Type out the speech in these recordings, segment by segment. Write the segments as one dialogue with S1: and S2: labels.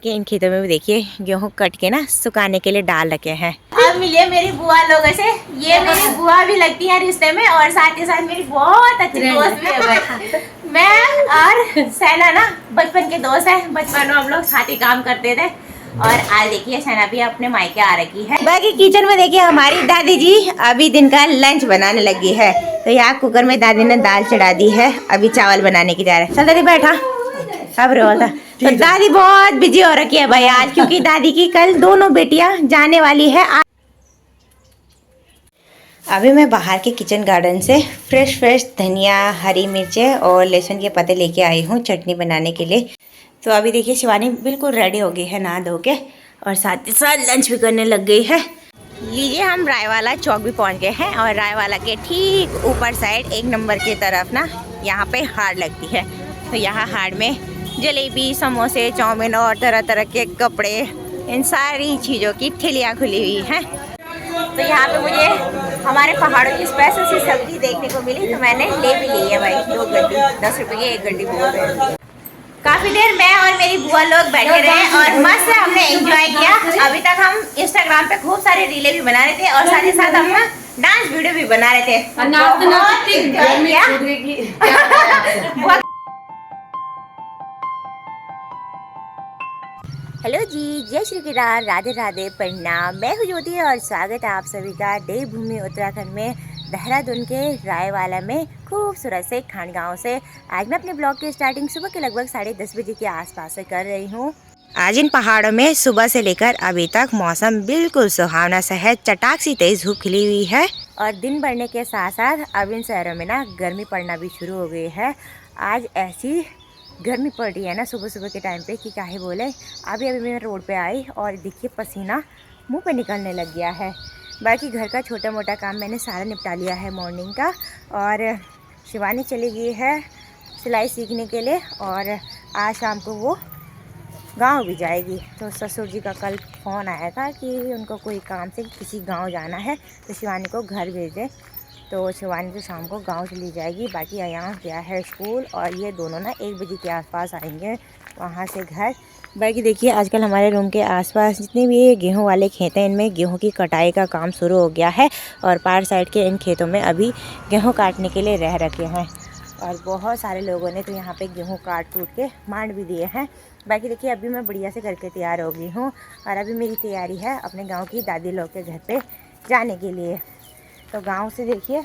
S1: कि इन खेतों में भी देखिए गेहूँ कट के ना सुखाने के लिए डाल रखे हैं। अब मिलिए मेरी बुआ लोगों से, ये मेरी बुआ भी लगती है रिश्ते में और साथ ही साथ मेरी बहुत अच्छी दोस्त भी है। मैं और सैना ना बचपन के दोस्त है, बचपन में हम लोग साथ ही काम करते थे और आज देखिए सैना भी अपने मायके आ रखी है। बाकी किचन में देखिए हमारी दादी जी अभी दिन का लंच बनाने लगी है। तो यहाँ कुकर में दादी ने दाल चढ़ा दी है, अभी चावल बनाने की जा रहा है। चल दादी बैठा अब रोता। तो दादी बहुत बिजी हो रखी है भाई आज, क्योंकि दादी की कल दोनों बेटियां जाने वाली है। अभी मैं बाहर के किचन गार्डन से फ्रेश धनिया, हरी मिर्चें और लहसुन के पत्ते लेके आई हूँ चटनी बनाने के लिए। तो अभी देखिए शिवानी बिल्कुल रेडी हो गई है नहा धो के और साथ ही साथ लंच भी करने लग गई है। लीजिए हम रायवाला चौक भी पहुँच गए हैं और रायवाला के ठीक ऊपर साइड 1 नंबर की तरफ ना यहाँ पे हाट लगती है। तो यहाँ हाट में जलेबी, समोसे, चाउमीन और तरह तरह के कपड़े, इन सारी चीज़ों की ठेलियाँ खुली हुई हैं। तो यहाँ पे मुझे हमारे पहाड़ों की स्पेशल सी सब्जी देखने को मिली, तो मैंने ले भी ली है भाई 2 गड्डी, 10 रुपये की 1 गड्डी बोल रहे हैं। काफ़ी देर मैं और मेरी बुआ लोग बैठे रहे और मस्त से हमने एंजॉय किया। अभी तक हम इंस्टाग्राम पे खूब सारे रीलें भी बना रहे थे और साथ ही साथ हम डांस वीडियो भी बना रहे थे। हेलो जी, जय श्री केदार, राधे राधे, प्रणाम। मैं हूँ ज्योति और स्वागत है आप सभी का देवभूमि उत्तराखंड में देहरादून के रायवाला में खूबसूरत से खानगांव से। आज मैं अपने ब्लॉग की स्टार्टिंग सुबह के लगभग 10:30 बजे के आसपास से कर रही हूँ। आज इन पहाड़ों में सुबह से लेकर अभी तक मौसम बिल्कुल सुहावना सा है, चटाक सी तेज धूप खिली हुई है और दिन बढ़ने के साथ साथ अब इन शहरों में ना गर्मी पड़ना भी शुरू हो गई है। आज ऐसी गर्मी पड़ रही है ना सुबह सुबह के टाइम पे कि क्या ही बोले। अभी मैं रोड पे आई और देखिए पसीना मुंह पे निकलने लग गया है। बाकी घर का छोटा मोटा काम मैंने सारा निपटा लिया है मॉर्निंग का। और शिवानी चली गई है सिलाई सीखने के लिए और आज शाम को वो गांव भी जाएगी। तो ससुर जी का कल फ़ोन आया था कि उनको कोई काम से किसी गांव जाना है तो शिवानी को घर भेज दें। तो शिवानी तो शाम को गांव चली जाएगी। बाकी अयान गया है स्कूल और ये दोनों ना 1 बजे के आसपास आएंगे वहाँ से घर। बाकी देखिए आजकल हमारे रूम के आसपास जितने भी ये गेहूं वाले खेत हैं इनमें गेहूं की कटाई का काम शुरू हो गया है और पार साइड के इन खेतों में अभी गेहूं काटने के लिए रह रखे हैं और बहुत सारे लोगों ने तो यहाँ पे गेहूँ काट कूट के मांड भी दिए हैं। बाकी देखिए अभी मैं बढ़िया से करके तैयार हो गई हूँ और अभी मेरी तैयारी है अपने गाँव की दादी लोग के घर पर जाने के लिए। तो गांव से देखिए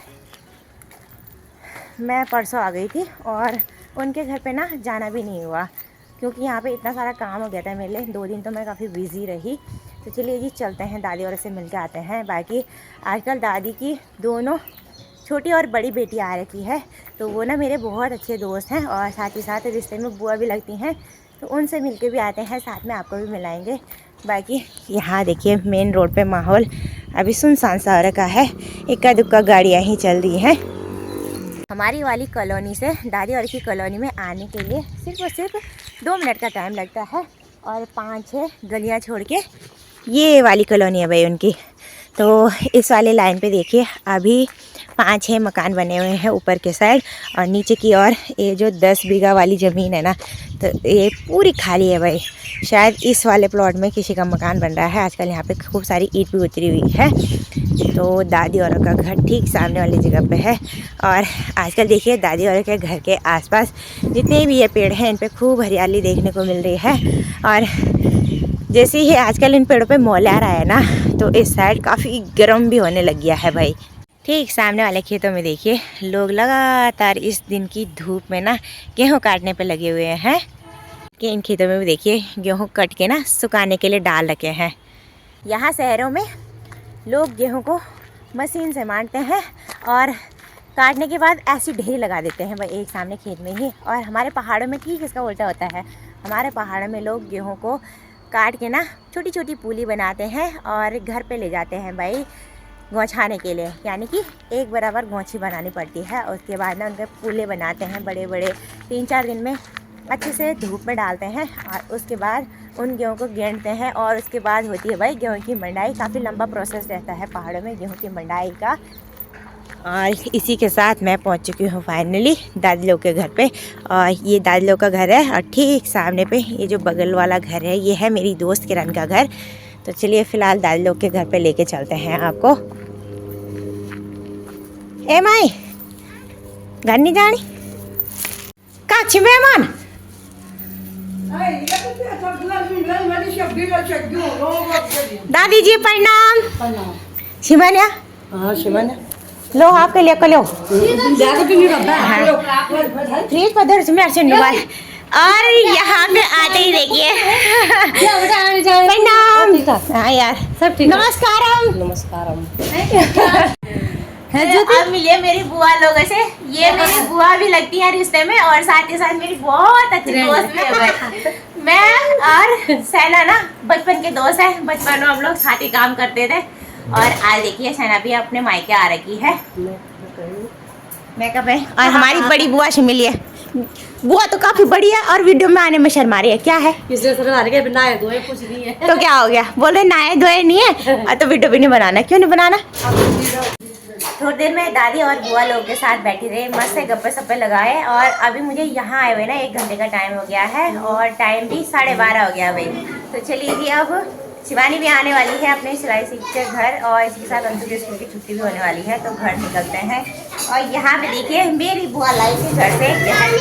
S1: मैं परसों आ गई थी और उनके घर पे ना जाना भी नहीं हुआ क्योंकि यहाँ पे इतना सारा काम हो गया था मेरे लिए। 2 दिन तो मैं काफ़ी बिज़ी रही। तो चलिए जी चलते हैं दादी और से मिल के आते हैं। बाकी आजकल दादी की दोनों छोटी और बड़ी बेटी आ रखी है तो वो ना मेरे बहुत अच्छे दोस्त हैं और साथ ही साथ रिश्ते में बुआ भी लगती हैं। तो उनसे मिल के भी आते हैं, साथ में आपको भी मिलाएंगे। बाकी यहाँ देखिए मेन रोड पे माहौल अभी सुनसान सा रखा है, इक्का दुक्का गाड़ियाँ ही चल रही हैं। हमारी वाली कॉलोनी से दादी और की कॉलोनी में आने के लिए सिर्फ और सिर्फ 2 मिनट का टाइम लगता है और 5-6 गलियाँ छोड़ के ये वाली कॉलोनी है भाई उनकी। तो इस वाले लाइन पे देखिए अभी 5-6 मकान बने हुए हैं ऊपर के साइड और नीचे की ओर ये जो 10 बीघा वाली ज़मीन है ना तो ये पूरी खाली है भाई। शायद इस वाले प्लॉट में किसी का मकान बन रहा है। आजकल यहाँ पे खूब सारी ईंट भी उतरी हुई है। तो दादी और का घर ठीक सामने वाली जगह पे है और आजकल देखिए दादी और के घर के आसपास जितने भी ये पेड़ हैं इन पे खूब हरियाली देखने को मिल रही है। और जैसे ही आजकल इन पेड़ों पे मौला आ रहा है ना तो इस साइड काफ़ी गर्म भी होने लग गया है भाई। ठीक सामने वाले खेतों में देखिए लोग लगातार इस दिन की धूप में ना गेहूँ काटने पे लगे हुए हैं कि इन खेतों में भी देखिए गेहूँ कट के ना सुखाने के लिए डाल रखे हैं। यहाँ शहरों में लोग गेहूँ को मशीन से मारते हैं और काटने के बाद ऐसी ढेरी लगा देते हैं भाई एक सामने खेत में ही। और हमारे पहाड़ों में ठीक इसका उल्टा होता है। हमारे पहाड़ों में लोग गेहूँ को काट के ना छोटी छोटी पूली बनाते हैं और घर पे ले जाते हैं भाई गौछाने के लिए। यानी कि एक बराबर गौछी बनानी पड़ती है और उसके बाद ना उनके पूले बनाते हैं बड़े बड़े। 3-4 दिन में अच्छे से धूप में डालते हैं और उसके बाद उन गेहूँ को गेंदते हैं और उसके बाद होती है भाई गेहूँ की मंडाई। काफ़ी लंबा प्रोसेस रहता है पहाड़ों में गेहूँ की मंडाई का। और इसी के साथ मैं पहुंच चुकी हूँ फाइनली दादी लोग के घर पे। और ये दादी लोग का घर है और ठीक सामने पे ये जो बगल वाला घर है ये है मेरी दोस्त किरण का घर। तो चलिए फ़िलहाल दादी लोग के घर पे लेके चलते हैं आपको। ए माई घर नहीं जानी काची मेहमान दादी जी प्रणाम। शिवान्या लो आपके लिए लो फ्रीज पर दर्ज में अर्चन और यहाँ पे आते ही देखिए प्रणाम। हाँ यार सब ठीक। नमस्कारम अब मिलिए मेरी बुआ लोगों से। ये मेरी बुआ भी लगती है रिश्ते में और साथ ही साथ मेरी बहुत अच्छी दोस्त भी है। मैं और सैना ना बचपन के दोस्त है। बचपन में हम लोग साथ ही काम करते थे और आज देखिए सैना भी अपने मायके आ रखी है मेकअप है। और हमारी बड़ी बुआ से मिली है। बुआ तो काफी बड़ी है और वीडियो में आने में शर्मा रही है। क्या है कुछ नहीं है तो क्या हो गया बोल रहे नहाए धोए नहीं है तो वीडियो भी नहीं बनाना। क्यों नहीं बनाना। थोड़ी देर में दादी और बुआ लोगों के साथ बैठी रहे मस्त से गप्पे सप्पे लगाए। और अभी मुझे यहाँ आए हुए ना 1 घंटे का टाइम हो गया है और टाइम भी 12:30 हो गया भाई। तो चलिए जी अब शिवानी भी आने वाली है अपने सिलाई सीख के घर और इसके साथ अंशु के स्कूल की छुट्टी भी होने वाली है तो घर निकलते हैं। और यहाँ पे देखिए मेरी बुआ लाई थी घर से दाल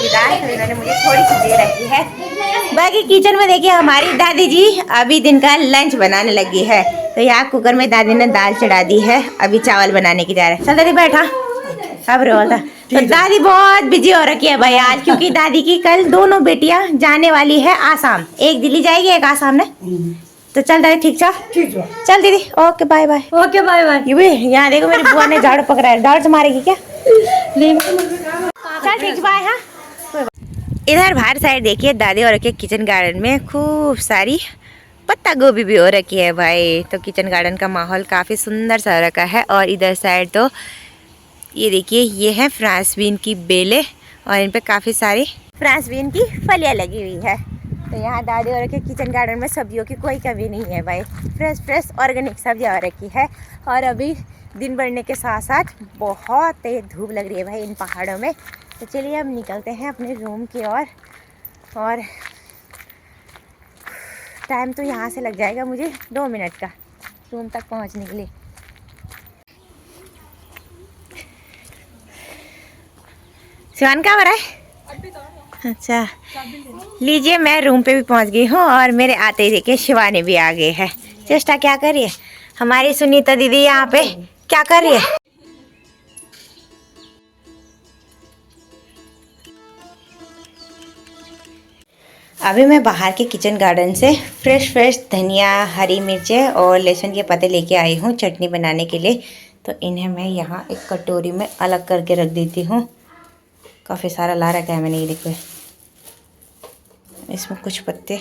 S1: तो इन्होंने मुझे थोड़ी सी दे रखी है। बाकी किचन में देखिए हमारी दादी जी अभी दिन का लंच बनाने लगी है। तो यहाँ कुकर में दादी ने दाल चढ़ा दी है अभी चावल बनाने की जा रहा है। चल दादी बैठा अब रोता। तो दादी बहुत बिजी हो रखी है भाई आज क्योंकि दादी की कल दोनों बेटियां जाने वाली है आसाम। एक दिल्ली जाएगी एक आसाम ने। तो चल दादी ठीक चल दीदी okay bye bye. Okay bye bye. ये यहाँ देखो मेरी बुआ ने झाड़ू पकड़ा है। झाड़ू से मारेगी क्या। चल ठीक बाय। हाँ इधर बाहर साइड देखिए दादी और के किचन गार्डन में खूब सारी पत्ता गोभी भी हो रखी है भाई। तो किचन गार्डन का माहौल काफ़ी सुंदर सा रखा है। और इधर साइड तो ये देखिए ये है फ्रांस बीन की बेलें और इन पे काफ़ी सारी फ्रांस बीन की फलियाँ लगी हुई है। तो यहाँ दादी और के किचन गार्डन में सब्जियों की कोई कमी नहीं है भाई। फ्रेश ऑर्गेनिक सब्जियाँ हो रखी है। और अभी दिन बढ़ने के साथ साथ बहुत तेज धूप लग रही है भाई इन पहाड़ों में। तो चलिए अब निकलते हैं अपने रूम की ओर। और टाइम तो यहाँ से लग जाएगा मुझे 2 मिनट का रूम तक पहुँचने के लिए। शिवान क्या हो रहा है। अच्छा लीजिए मैं रूम पे भी पहुँच गई हूँ और मेरे आते ही देखिए शिवानी भी आ गई है। चेष्टा क्या कर रही है हमारी सुनीता दीदी यहाँ पे क्या कर रही है। अभी मैं बाहर के किचन गार्डन से फ्रेश धनिया हरी मिर्चें और लहसुन के पत्ते लेके आई हूँ चटनी बनाने के लिए। तो इन्हें मैं यहाँ एक कटोरी में अलग करके रख देती हूँ। काफ़ी सारा ला रखा है मैंने ये देखो इसमें कुछ पत्ते।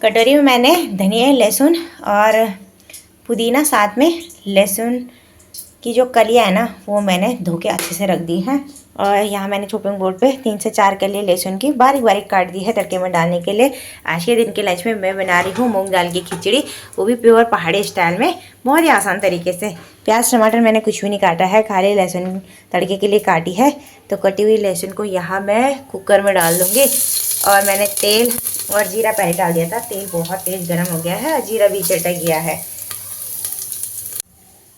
S1: कटोरी में मैंने धनिया लहसुन और पुदीना साथ में लहसुन की जो कलियाँ है ना वो मैंने धो के अच्छे से रख दी हैं। और यहाँ मैंने चॉपिंग बोर्ड पे 3 से 4 कलियाँ लहसुन की बारीक बारीक काट दी है तड़के में डालने के लिए। आज के दिन के लंच में मैं बना रही हूँ मूंग दाल की खिचड़ी वो भी प्योर पहाड़ी स्टाइल में बहुत ही आसान तरीके से। प्याज टमाटर मैंने कुछ भी नहीं काटा है खाली लहसुन तड़के के लिए काटी है। तो कटी हुई लहसुन को यहाँ मैं कुकर में डाल दूँगी। और मैंने तेल और जीरा पहले डाल दिया था। तेल बहुत तेज़ गर्म हो गया है और जीरा भी चटक गया है।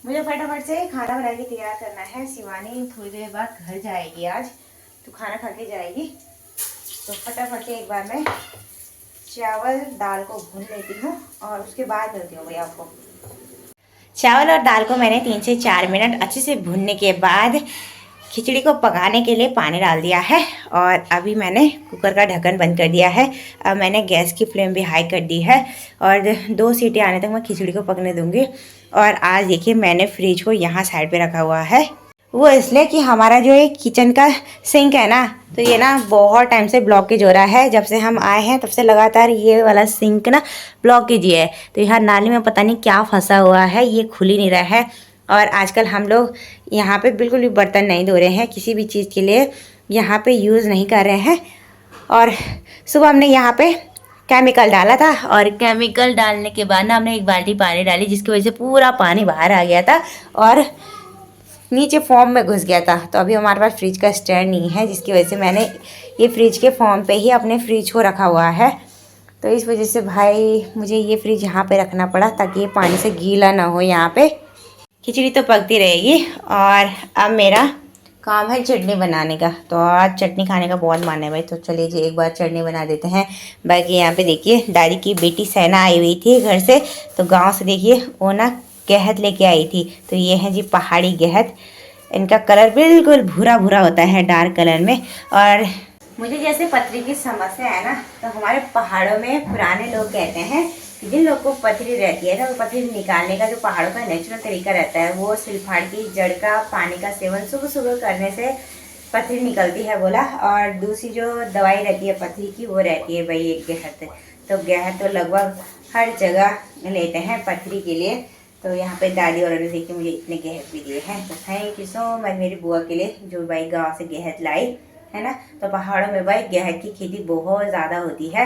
S1: मुझे फटाफट से खाना बना के तैयार करना है। शिवानी थोड़ी देर बाद घर जाएगी आज तो खाना खा के जाएगी। तो फटाफट से एक बार मैं चावल दाल को भून लेती हूँ और उसके बाद मिलती हूँ भैया आपको। चावल और दाल को मैंने 3 से 4 मिनट अच्छे से भूनने के बाद खिचड़ी को पकाने के लिए पानी डाल दिया है। और अभी मैंने कुकर का ढक्कन बंद कर दिया है। अब मैंने गैस की फ्लेम भी हाई कर दी है और 2 सीटी आने तक मैं खिचड़ी को पकने दूंगी। और आज देखिए मैंने फ्रिज को यहाँ साइड पे रखा हुआ है वो इसलिए कि हमारा जो एक किचन का सिंक है ना तो ये ना बहुत टाइम से ब्लॉकेज हो रहा है। जब से हम आए हैं तब से लगातार ये वाला सिंक ना ब्लॉकेज ही है। तो यहाँ नाली में पता नहीं क्या फंसा हुआ है ये खुल ही नहीं रहा है। और आजकल हम लोग यहाँ पे बिल्कुल भी बर्तन नहीं धो रहे हैं किसी भी चीज़ के लिए यहाँ पे यूज़ नहीं कर रहे हैं। और सुबह हमने यहाँ पे केमिकल डाला था और केमिकल डालने के बाद ना हमने 1 बाल्टी पानी डाली जिसकी वजह से पूरा पानी बाहर आ गया था। और नीचे फॉर्म में घुस गया था। तो अभी हमारे पास फ्रिज का स्टैंड नहीं है, जिसकी वजह से मैंने ये फ्रिज के फॉर्म पे ही अपने फ्रिज को रखा हुआ है। तो इस वजह से भाई मुझे ये फ्रिज यहाँ पे रखना पड़ा, ताकि ये पानी से गीला ना हो। यहाँ पे खिचड़ी तो पकती रहेगी। और अब मेरा काम है चटनी बनाने का। तो आज चटनी खाने का बहुत मन है भाई, तो चलिए जी एक बार चटनी बना देते हैं। बाकी यहाँ पे देखिए दादी की बेटी सहना आई हुई थी घर से, तो गांव से देखिए वो ना गहत लेके आई थी। तो ये है जी पहाड़ी गहत। इनका कलर बिल्कुल भूरा भूरा होता है, डार्क कलर में। और मुझे जैसे पथरी की समस्या है ना, तो हमारे पहाड़ों में पुराने लोग कहते हैं कि जिन लोग को पथरी रहती है ना, वो पथरी निकालने का जो पहाड़ों का नेचुरल तरीका रहता है, वो सिलफाड़ की जड़ का पानी का सेवन सुबह सुबह करने से पथरी निकलती है बोला। और दूसरी जो दवाई रहती है पथरी की, वो रहती है भाई एक गहत। तो गहत तो लगभग हर जगह लेते हैं पथरी के लिए। तो यहाँ पे दादी और ने देखिए मुझे इतने गहत भी दिए हैं। तो थैंक यू सो मच मेरी बुआ के लिए, जो भाई गाँव से गहत लाई है ना। तो पहाड़ों में भाई गहत की खेती बहुत ज़्यादा होती है,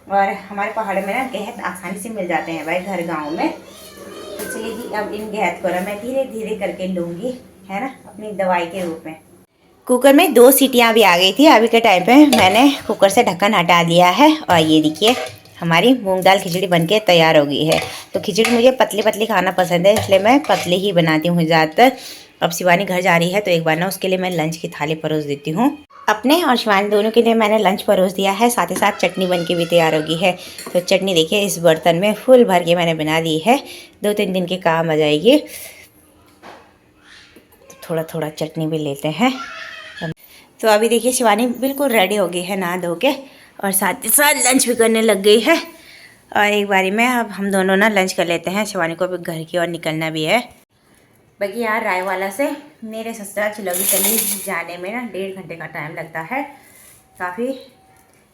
S1: और हमारे पहाड़ों में ना गहत आसानी से मिल जाते हैं भाई घर गाँव में। तो चलिए जी अब इन गहत को ना मैं धीरे धीरे करके लूँगी, है ना, अपनी दवाई के रूप में। कुकर में 2 सीटियाँ भी आ गई थी। अभी के टाइम पे मैंने कुकर से ढक्कन हटा दिया है, और ये देखिए हमारी मूंग दाल खिचड़ी बनके तैयार हो गई है। तो खिचड़ी मुझे पतली पतली खाना पसंद है, इसलिए मैं पतली ही बनाती हूँ ज़्यादातर। अब शिवानी घर जा रही है, तो एक बार ना उसके लिए मैं लंच की थाली परोस देती हूँ। अपने और शिवानी दोनों के लिए मैंने लंच परोस दिया है, साथ ही साथ चटनी बनके भी तैयार हो गई है। तो चटनी देखिए इस बर्तन में फुल भर के मैंने बना दी है, 2-3 दिन के काम आ जाएगी। तो थोड़ा थोड़ा चटनी भी लेते हैं। तो अभी देखिए शिवानी बिल्कुल रेडी हो गई है नहा धो के, और साथ ही साथ लंच भी करने लग गई है। और एक बारी में अब हम दोनों ना लंच कर लेते हैं, शिवानी को अभी घर की ओर निकलना भी है। बाकी यार रायवाला से मेरे ससुराल चिलौली तली जाने में ना 1.5 घंटे का टाइम लगता है, काफ़ी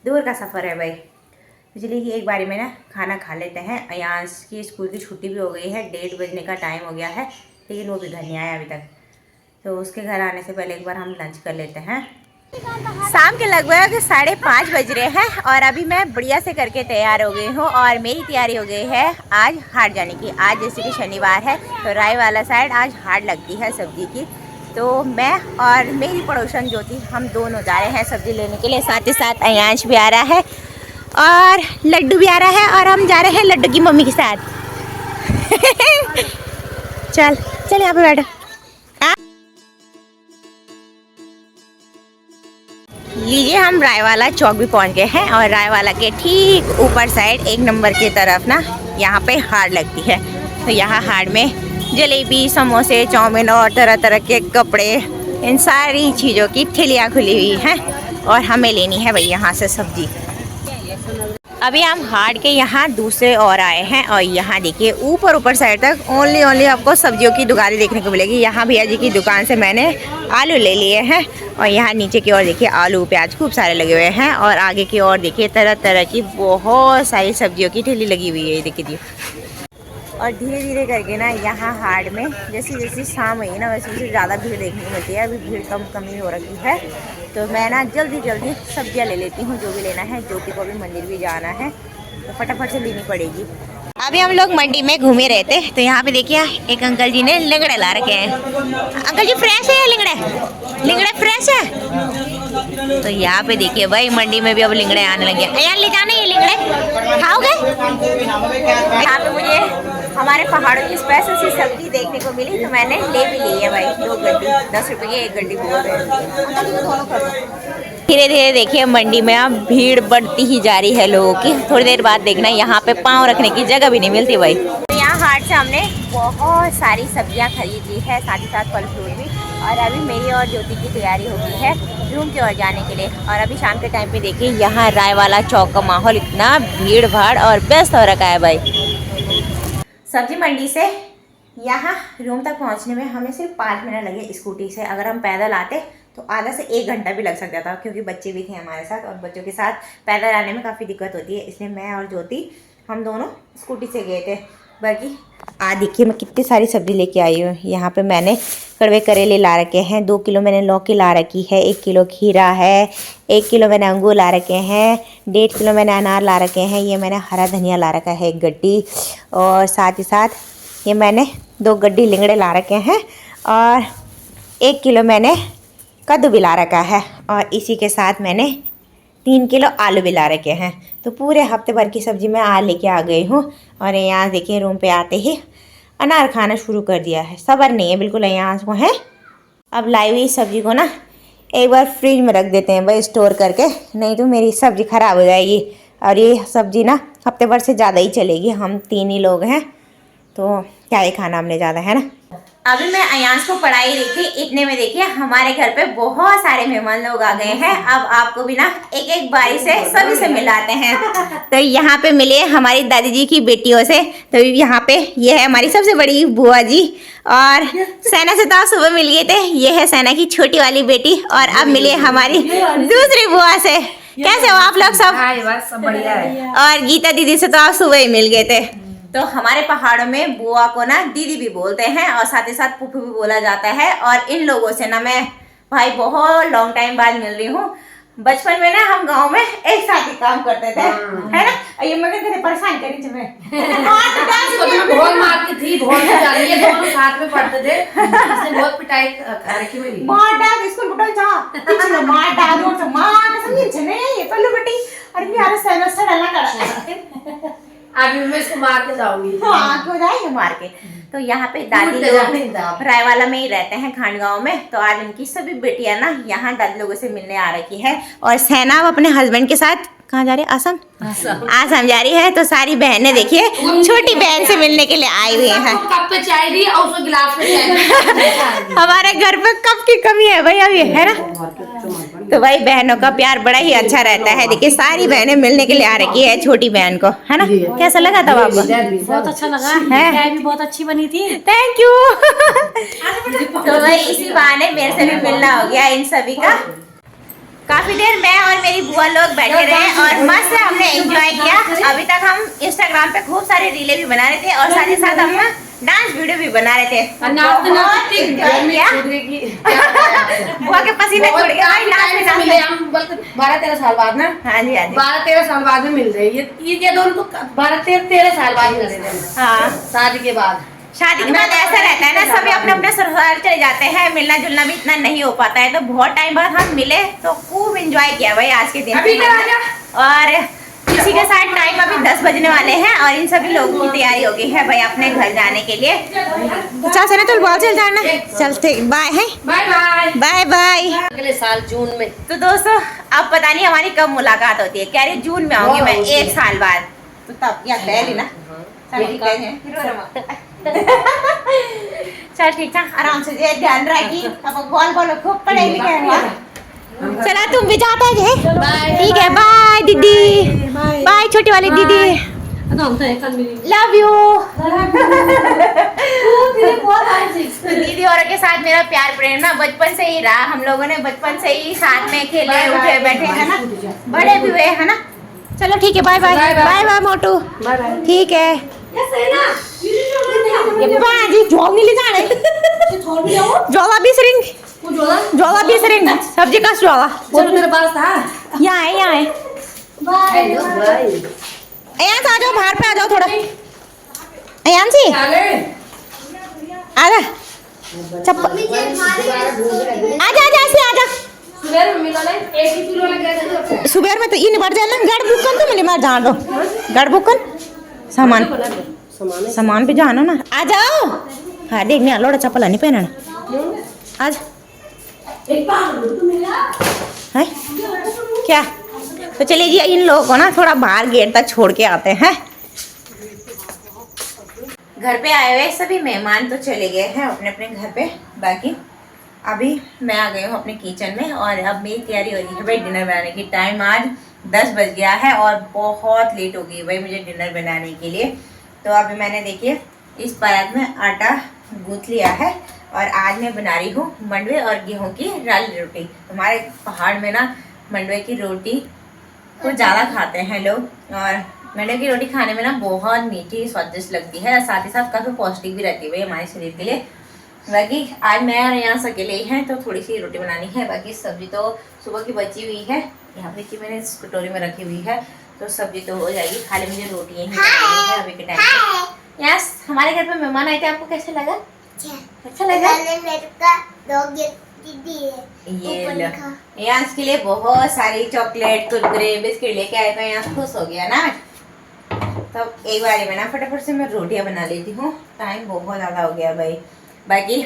S1: दूर का सफ़र है भाई। तो चलिए एक बारी में ना खाना खा लेते हैं। अयांश की स्कूल की छुट्टी भी हो गई है, 1:30 बजने का टाइम हो गया है, लेकिन वो भी घर नहीं आया अभी तक। तो उसके घर आने से पहले एक बार हम लंच कर लेते हैं। शाम के लगभग 5:30 बज रहे हैं, और अभी मैं बढ़िया से करके तैयार हो गई हूँ, और मेरी तैयारी हो गई है आज हाट जाने की। आज जैसे कि शनिवार है, तो राय वाला साइड आज हाट लगती है सब्जी की। तो मैं और मेरी पड़ोसन ज्योति हम दोनों जा रहे हैं सब्जी लेने के लिए। साथ ही साथ अयांश भी आ रहा है, और लड्डू भी आ रहा है, और हम जा रहे हैं लड्डू की मम्मी के साथ। चल चल यहाँ पे बैठो। लीजिए हम रायवाला चौक भी पहुंच गए हैं, और रायवाला के ठीक ऊपर साइड 1 नंबर की तरफ ना यहाँ पे हाट लगती है। तो यहाँ हाट में जलेबी, समोसे, चाउमीन और तरह तरह के कपड़े, इन सारी चीज़ों की ठेलियाँ खुली हुई हैं, और हमें लेनी है भाई यहाँ से सब्जी। अभी हम हाट के यहाँ दूसरे और आए हैं, और यहाँ देखिए ऊपर साइड तक ओनली आपको सब्जियों की दुकानें देखने को मिलेगी। यहाँ भैया जी की दुकान से मैंने आलू ले लिए हैं, और यहाँ नीचे की ओर देखिए आलू प्याज खूब सारे लगे हुए हैं, और आगे की ओर देखिए तरह तरह की बहुत सारी सब्जियों की ठेली लगी हुई है, ये देखिए जी। और धीरे धीरे करके ना यहाँ हाट में जैसी जैसी शाम हुई ना, वैसे ज़्यादा भीड़ देखने को मिलती है। अभी भीड़ कमी हो रखी है, तो मैं ना जल्दी सब्जियाँ ले लेती हूँ, जो भी लेना है। ज्योति को भी मंदिर भी जाना है, तो फटाफट से लेनी पड़ेगी। अभी हम लोग मंडी में घूमे रहे थे, तो यहाँ पे देखिए एक अंकल जी ने लिंगड़े ला रखे हैं। अंकल जी फ्रेश है लिंगड़े फ्रेश है। तो यहाँ पे देखिए भाई मंडी में भी अब लिंगड़े आने लगे हैं। यार ले जाना ये लिंगड़े खाओगे? यहाँ पे मुझे हमारे पहाड़ों की स्पेशल सी सब्जी देखने को मिली, तो मैंने ले भी ली है भाई 2 गड्डी, 10 रुपये की 1 गड्डी बोल रहे हैं। धीरे धीरे देखिए मंडी में अब भीड़ बढ़ती ही जा रही है लोगों की। थोड़ी देर बाद देखना यहाँ पे पाँव रखने की जगह भी नहीं मिलती भाई। तो यहाँ हाट से हमने बहुत सारी सब्जियाँ खरीद ली है, साथ ही साथ फल फ्रूट भी। और अभी मेरी और ज्योति की तैयारी हो गई है रूम की ओर जाने के लिए। और अभी शाम के टाइम पे देखिए यहाँ रायवाला चौक का माहौल इतना भीड़ भाड़ और व्यस्त हो रखा है भाई। सब्जी मंडी से यहाँ रूम तक पहुँचने में हमें सिर्फ 5 मिनट लगे स्कूटी से। अगर हम पैदल आते तो आधा से 1 घंटा भी लग सकता था, क्योंकि बच्चे भी थे हमारे साथ, और बच्चों के साथ पैदल आने में काफ़ी दिक्कत होती है। इसलिए मैं और ज्योति हम दोनों स्कूटी से गए थे। बाकी आज देखिए मैं कितनी सारी सब्ज़ी लेके आई हूँ। यहाँ पे मैंने कड़वे करेले ला रखे हैं, 2 किलो मैंने लौकी ला रखी है, 1 किलो खीरा है, 1 किलो मैंने अंगूर ला रखे हैं, 1.5 किलो मैंने अनार ला रखे हैं, ये मैंने हरा धनिया ला रखा है 1 गड्डी, और साथ ही साथ ये मैंने 2 गड्डी लिंगड़े ला रखे हैं, और 1 किलो मैंने कद्दू मिला रखा है और इसी के साथ मैंने 3 किलो आलू मिला रखे हैं। तो पूरे हफ्ते भर की सब्ज़ी मैं आज लेके आ गई हूँ। और यहाँ देखिए रूम पे आते ही अनार खाना शुरू कर दिया है। सब्र नहीं है बिल्कुल यहाँ को है। अब लाई हुई सब्ज़ी को ना एक बार फ्रिज में रख देते हैं भाई, स्टोर करके, नहीं तो मेरी सब्ज़ी ख़राब हो जाएगी। और ये सब्ज़ी ना हफ्ते भर से ज़्यादा ही चलेगी। हम 3 ही लोग हैं तो क्या ही खाना हमने ज़्यादा, है ना। अभी मैं अयांश को पढ़ाई रही थी, इतने में देखिए हमारे घर पे बहुत सारे मेहमान लोग आ गए हैं। अब आपको भी ना एक एक बारी से सभी से मिलाते हैं। तो यहाँ पे मिले हमारी दादी जी की बेटियों से। तो यहाँ पे ये है हमारी सबसे बड़ी बुआ जी, और सैना से तो आप सुबह मिल गए थे। ये है सैना की छोटी वाली बेटी। और अब मिले हमारी दूसरी बुआ से। कैसे हो आप लोग सब?
S2: सब बढ़िया है।
S1: और गीता दीदी से तो आप सुबह ही मिल गए थे। तो हमारे पहाड़ों में बुआ को ना दीदी भी बोलते हैं और साथ ही साथ फूफू भी बोला जाता है। और इन लोगों से ना मैं भाई बहुत लॉन्ग टाइम बाद मिल रही हूँ। बचपन में ना हम गांव में एक साथ ही काम करते थे, है ना। ये मैं कहते परेशान करी तुम्हें
S2: बहुत मारती थी, बहुत जानी है, दोनों साथ में पढ़ते थे। इसने बहुत पिटाई खा रखी मेरी।
S1: मार डाल स्कूल बुटल जा पिछले मार डाल दो तो मार समझे जने ये पल्लू बेटी। अरे यार सेमेस्टर डालना कर
S2: अभी मैं इसको मार के जाऊंगी।
S1: हाँ क्यों जाएंगे मार के। तो यहाँ पे दादी लोग रायवाला में ही रहते हैं, खांडगांव में। तो आज उनकी सभी बेटियां ना यहाँ दादी लोगों से मिलने आ रखी है। और सैना अपने हस्बैंड के साथ कहाँ जा रही है? आसम आसम जा रही है। तो सारी बहनें देखिए छोटी बहन से मिलने के लिए आई हुई हैं।
S2: कप पे चाय दी और उसको गिलास में चाय।
S1: हमारे घर पे कप की कमी है भाई अभी, है ना। तो भाई बहनों का प्यार बड़ा ही अच्छा रहता है। देखिए सारी बहनें मिलने के लिए आ रखी है छोटी बहन को, है ना। कैसा लगा था आपको?
S2: बहुत अच्छा लगा है, चाय भी बहुत अच्छी बनी थी।
S1: Thank you. तो भाई इसी बहाने मेरे से भी मिलना हो गया इन सभी का। काफी देर मैं और मेरी बुआ लोग बैठे रहे और मस्त हमने एंजॉय किया। अभी तक हम इंस्टाग्राम पे खूब सारे रीलें भी बना रहे थे और साथ ही साथ हम डांस वीडियो भी बना रहे थे। बुआ के पसीने छूट गए भाई नाच में।
S2: हम 12-13 साल बाद ना।
S1: हाँ जी हाँ जी
S2: 12-13 साल बाद में मिल रहे हैं। ये दोनों तो 12-13 साल बाद मिल रहे थे।
S1: हाँ
S2: शादी के बाद।
S1: शादी के बाद ऐसा रहता है ना, सभी अपने अपने ससुराल चले जाते हैं। मिलना जुलना भी इतना नहीं हो पाता है। तो बहुत टाइम बाद हम मिले तो खूब एंजॉय किया भाई आज के दिन। और इसी के साथ टाइम अभी 10 बजने वाले हैं और इन सभी लोगों की तैयारी हो गई है भाई अपने घर जाने के लिए। चल से ना चल बाल चल जाना। चल ठीक बाय है।
S2: Bye bye
S1: bye bye.
S2: अगले साल जून में।
S1: तो दोस्तों अब पता नहीं हमारी कब मुलाकात होती है। कह रही जून में आऊंगी मैं 1 साल बाद। तो तब या पहले ना चल ठीक था आराम से ध्यान रखी। अब बोल खूब पढ़े लिखे हुआ। चला तुम भी जाता है। ठीक है बाय दीदी। बाय छोटी वाली दीदी। Love you. दीदी और के साथ मेरा प्यार प्रेम ना बचपन से ही रहा। हम लोगों ने बचपन से ही साथ में खेले उठे बैठे है ना, बड़े भी हुए है ना। चलो ठीक है बाय बाय। बाय बाय मोटू। ठीक है ज्वाला 20 रिंग। ज्वाला 20 रिंग सब्जी का ज्वाला
S2: मेरे पास था।
S1: यहाँ है यहाँ है। अयांश आ जाओ बाहर पे आ जाओ थोड़ा। अयांश जी आ जा चप्पल आजा आजा ऐसे आजा। सुबह में तो ये निबर जाए ना। गाड़ बुक कर तो मैंने मार जान दो। गाड़ बुक कर सामान पे जाना ना। आ जाओ। हाँ देख नहीं लोड़ा चप्पल नहीं पहनना आज है क्या। तो चलिए जी इन लोगों को ना थोड़ा बाहर गेट तक छोड़ के आते हैं। घर पे आए हुए सभी मेहमान तो चले गए हैं अपने अपने घर पे। बाकी अभी मैं आ गई हूँ अपने किचन में और अब मेरी तैयारी हो रही है भाई डिनर बनाने की। टाइम आज 10 बज गया है और बहुत लेट हो गई भाई मुझे डिनर बनाने के लिए। तो अभी मैंने देखिए इस परात में आटा गूंथ लिया है और आज मैं बना रही हूँ मंडवे और गेहूं की राली रोटी। हमारे पहाड़ में ना मंडवे की रोटी को ज़्यादा खाते हैं लोग और मंडवे की रोटी खाने में ना बहुत मीठी स्वादिष्ट लगती है और साथ ही साथ काफ़ी पौष्टिक भी रहती है भाई हमारे शरीर के लिए। बाकी आज मैं और यहाँ से अकेले ही हैं तो थोड़ी सी रोटी बनानी है। बाकी सब्जी तो सुबह की बची हुई है, यहाँ पे कि मैंने इस कटोरी में रखी हुई है तो सब्जी तो हो जाएगी। खाली मुझे रोटी ही बनानी है अभी के टाइम पे। यस हमारे घर पे मेहमान आए थे, आपको कैसे लगा? अच्छा लगा?
S3: मेरे का डॉग दीदी है
S1: ये
S3: ऊपर
S1: लो,
S3: लिखा।
S1: यांस के लिए बहुत सारी चॉकलेट कुरकुरे बिस्किट लेके आए तो यांस खुश हो गया ना। तो एक बार में ना फटाफट से मैं रोटियां बना लेती हूँ, टाइम बहुत ज़्यादा हो गया भाई। बाकी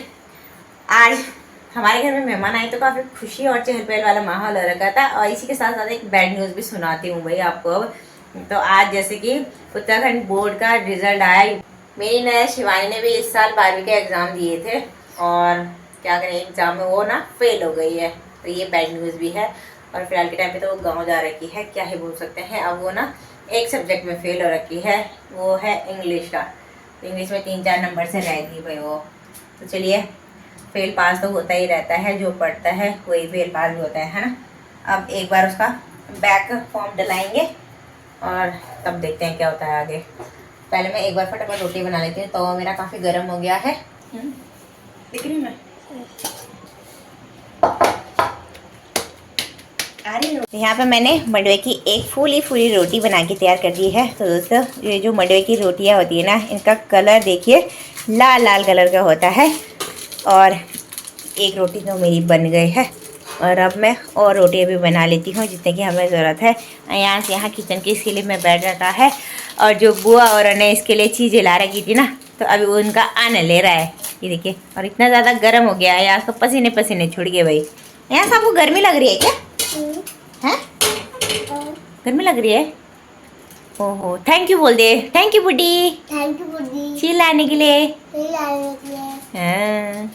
S1: आज हमारे घर में मेहमान आए तो काफ़ी खुशी और चहल पहल वाला माहौल हो रखा था। और इसी के साथ साथ एक बैड न्यूज़ भी सुनाती हूँ भाई आपको अब। तो आज जैसे कि उत्तराखंड बोर्ड का रिजल्ट आया। मेरी नया शिवानी ने भी इस साल 12वीं के एग्ज़ाम दिए थे और क्या करें एग्ज़ाम में वो ना फेल हो गई है। तो ये बैड न्यूज़ भी है। और फिलहाल के टाइम पे तो वो गांव जा रखी है, क्या ही बोल सकते हैं। अब वो ना एक सब्जेक्ट में फेल हो रखी है, वो है इंग्लिश का। तो इंग्लिश में 3-4 नंबर से रह गई भाई वो। तो चलिए, फेल पास तो होता ही रहता है, जो पढ़ता है वही फेल पास भी होता है ना। अब एक बार उसका बैक फॉर्म डलाएंगे और तब देखते हैं क्या होता है आगे। पहले मैं एक बार फटाफट रोटी बना लेती हूँ, तो मेरा काफ़ी गर्म हो गया है। दिख रही मैं आ रही हूँ। यहाँ पे मैंने मंडवे की एक फूली रोटी बना के तैयार कर दी है। तो दोस्तों, ये जो मंडवे की रोटियाँ होती है ना, इनका कलर देखिए लाल लाल कलर का होता है। और एक रोटी तो मेरी बन गई है और अब मैं और रोटियाँ भी बना लेती हूँ जितने की हमें ज़रूरत है। यहाँ से यहाँ किचन के इसके लिए मैं बैठ जाता है। और जो बुआ और ने इसके लिए चीज़ें ला रखी थी ना, तो अभी वो उनका आने ले रहा है। ये देखिए, और इतना ज़्यादा गर्म हो गया है यहाँ तो पसीने पसीने छुड़ गए भाई। यहाँ से आपको गर्मी लग रही है क्या? हैं? गर्मी लग रही है? ओहो, थैंक यू बोल दे। थैंक यू बुड्डी,
S3: थैंक यू बुड्ढी
S1: चीज़ लाने के लिए।
S3: फिर आने के लिए।
S1: हाँ।